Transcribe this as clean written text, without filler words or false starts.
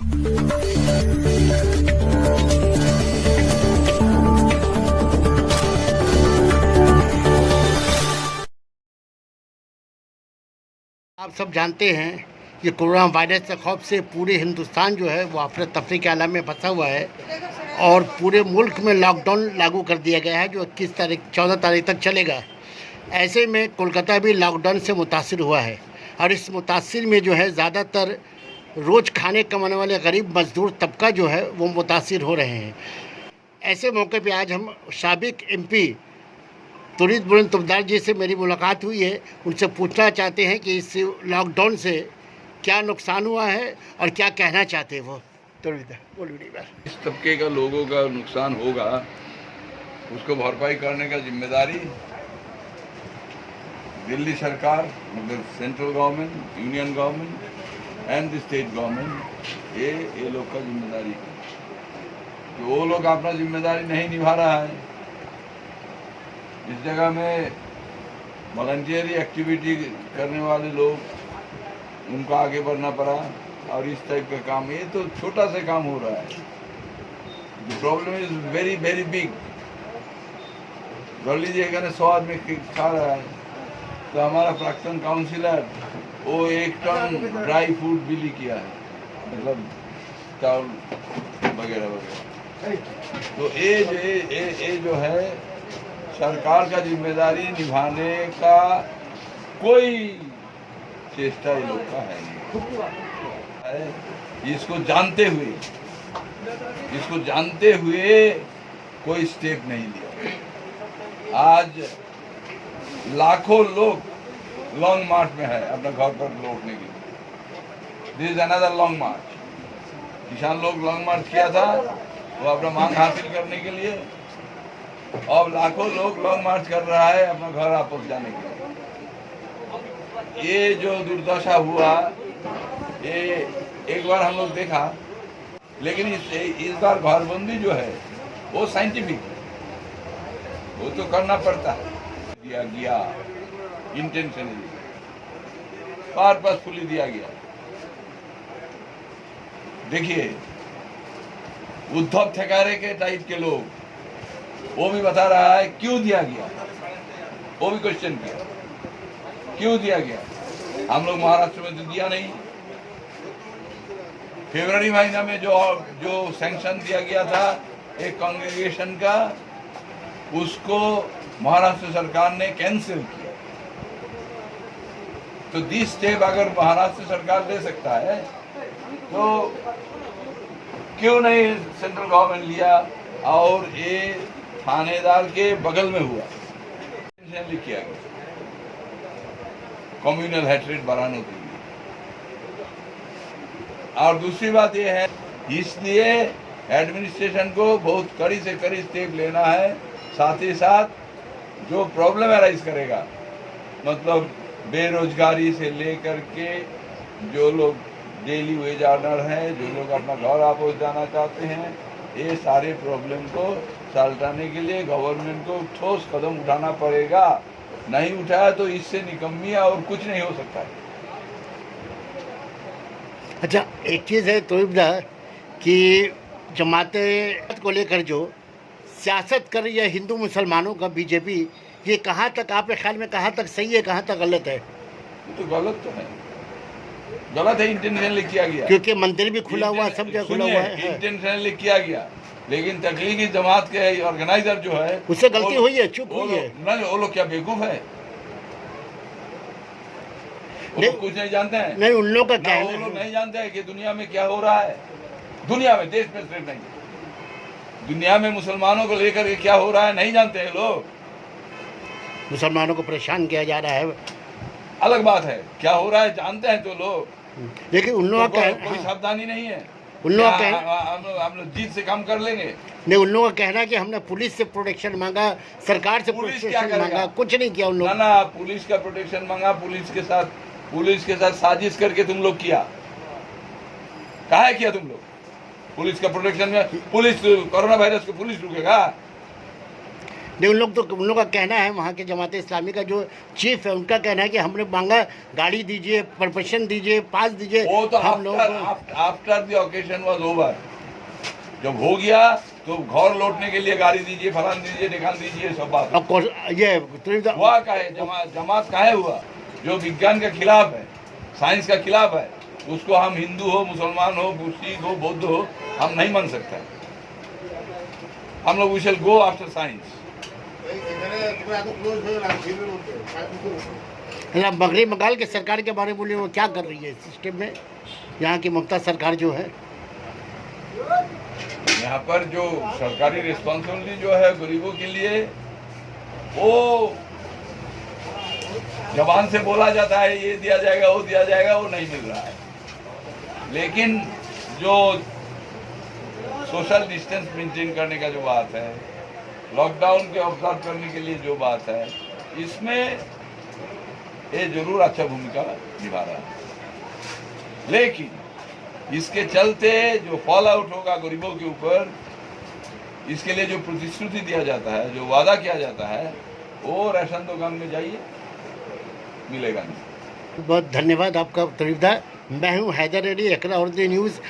आप सब जानते हैं कि कोरोना वायरस के खौफ से पूरे हिंदुस्तान जो है वो अफरा तफरी के आलम में फंसा हुआ है और पूरे मुल्क में लॉकडाउन लागू कर दिया गया है जो 14 तारीख तक चलेगा। ऐसे में कोलकाता भी लॉकडाउन से मुतासिर हुआ है और इस मुतासिर में जो है ज़्यादातर रोज़ खाने कमाने वाले गरीब मजदूर तबका जो है वो मुतासिर हो रहे हैं। ऐसे मौके पे आज हम साबिक MP तुरीद बुलंद तुबदार जी से मेरी मुलाकात हुई है। उनसे पूछना चाहते हैं कि इस लॉकडाउन से क्या नुकसान हुआ है और क्या कहना चाहते हैं वो। इस तबके का लोगों का नुकसान होगा उसको भरपाई करने का जिम्मेदारी दिल्ली सरकार, मतलब central government, union government and the state government, ये लोग का जिम्मेदारी है। तो वो लोग अपना जिम्मेदारी नहीं निभा रहा है। इस जगह में वॉलंटियरी एक्टिविटी करने वाले लोग उनको आगे बढ़ना पड़ा और इस टाइप का काम, ये तो छोटा सा काम हो रहा है। The problem is very very big. मान लीजिए अगर 100 आदमी खा रहा है तो हमारा प्राक्तन काउंसिलर वो 1 टन ड्राई फ्रूट बिली किया है, मतलब चावल वगैरह वगैरह। तो ये जो है सरकार का जिम्मेदारी निभाने का कोई चेष्टा ये लोग का है नहीं। इसको जानते हुए कोई स्टेप नहीं लिया। आज लाखों लोग लॉन्ग मार्च में है अपना घर पर लौटने के लिए। दिस इज अनदर लॉन्ग मार्च। किसान लोग लॉन्ग मार्च किया था वो अपना मांग हासिल करने के लिए, और लाखों लोग लॉन्ग मार्च कर रहा है अपना घर वापस जाने के लिए। ये जो दुर्दशा हुआ ये एक बार हम लोग देखा, लेकिन इस बार घरबंदी जो है वो साइंटिफिक है, वो तो करना पड़ता है। दिया गया इंटेंशनली, पर्पसफुली दिया गया। देखिए उद्धव ठेकारे के टाइप के लोग वो भी बता रहा है क्यों दिया गया, वो भी क्वेश्चन किया क्यों दिया गया। हम लोग महाराष्ट्र में तो दिया नहीं। फरवरी महीना में जो सैंक्शन दिया गया था एक कांग्रेगेशन का, उसको महाराष्ट्र सरकार ने कैंसिल किया। तो दिस स्टेप अगर महाराष्ट्र सरकार ले सकता है तो क्यों नहीं सेंट्रल गवर्नमेंट लिया। और ये थानेदार के बगल में हुआ, किया गया कम्युनल हेट्रेड बढ़ाने के लिए। और दूसरी बात यह है, इसलिए एडमिनिस्ट्रेशन को बहुत कड़ी से कड़ी स्टेप लेना है। साथ ही साथ जो प्रॉब्लम अराइज करेगा, मतलब बेरोजगारी से लेकर के जो लोग डेली वेज अर्नर हैं, जो लोग अपना घर वापस जाना चाहते हैं, ये सारे प्रॉब्लम को सुलझाने के लिए गवर्नमेंट को ठोस कदम उठाना पड़ेगा। नहीं उठाया तो इससे निकम्मी और कुछ नहीं हो सकता है। अच्छा, एक चीज़ है तुरीदा कि जमाते को लेकर जो सियासत कर रही है हिंदू मुसलमानों का बीजेपी, ये कहाँ तक आपके ख्याल में कहाँ तक सही है, कहाँ तक गलत है? तो गलत तो है, गलत है। इंटेंशनली किया गया, क्योंकि मंदिर भी खुला हुआ, सब जगह खुला हुआ है। इंटेंशनली किया गया, लेकिन तकलीगी जमात के ऑर्गेनाइजर जो है उससे गलती हुई है, चूक हुई है। नहीं, वो लोग क्या बेवकूफ है? वो लोग कुछ नहीं जानते हैं। नहीं, उन लोगों का क्या है, वो लोग नहीं जानते हैं कि दुनिया में क्या हो रहा है। दुनिया में, देश में सिर्फ नहीं, दुनिया में मुसलमानों को लेकर के क्या हो रहा है नहीं जानते हैं लोग। मुसलमानों को परेशान किया जा रहा है, अलग बात है। क्या हो रहा है जानते हैं तो लोग, लेकिन उन लोगों का कोई सावधानी नहीं है। उन लोगों का हम लोग जीत से काम कर लेंगे। नहीं, उन लोगों का कहना है कि हमने पुलिस से प्रोटेक्शन मांगा, सरकार से प्रोटेक्शन मांगा, कुछ नहीं किया उन लोगों। ना, पुलिस का प्रोटेक्शन मांगा, पुलिस के साथ साजिश करके तुम लोग किया। काहे किया तुम लोग? पुलिस का प्रोटेक्शन में पुलिस, कोरोना वायरस को पुलिस रुकेगा? नहीं, उन लोग का कहना है, वहाँ के जमात इस्लामी का जो चीफ है उनका कहना है कि हमने मांगा गाड़ी दीजिए, परमिशन दीजिए, पास दीजिए। वो तो हम लोग after the occasion was over, जब हो गया तो घर लौटने के लिए गाड़ी दीजिए, फलान दीजिए, निकाल दीजिए, सब बात ये हुआ का है। जमात काहे हुआ? जो विज्ञान के खिलाफ है, साइंस का खिलाफ है, उसको हम हिंदू हो, मुसलमान हो, सिख हो, बौद्ध हो, हम नहीं मान सकते। हम लोग we shall go after science. मगरबी बंगाल की सरकार के बारे में बोलिए, वो क्या कर रही है इस सिस्टम में? यहाँ की ममता सरकार जो है, यहाँ पर जो सरकारी रिस्पॉन्सिबिलिटी जो है गरीबों के लिए, वो जबान से बोला जाता है ये दिया जाएगा, वो दिया जाएगा, वो नहीं मिल रहा है। लेकिन जो सोशल डिस्टेंस मेंटेन करने का जो बात है, लॉकडाउन के ऑब्जर्व करने के लिए जो बात है, इसमें ये जरूर अच्छा भूमिका निभा रहा है। लेकिन इसके चलते जो फॉल आउट होगा गरीबों के ऊपर, इसके लिए जो प्रतिश्रुति दिया जाता है, जो वादा किया जाता है, वो राशन दुकान में जाइए, मिलेगा नहीं। बहुत धन्यवाद आपका तरीफदार। मैं हूँ हैदर अली, इकरा उर्दू न्यूज़।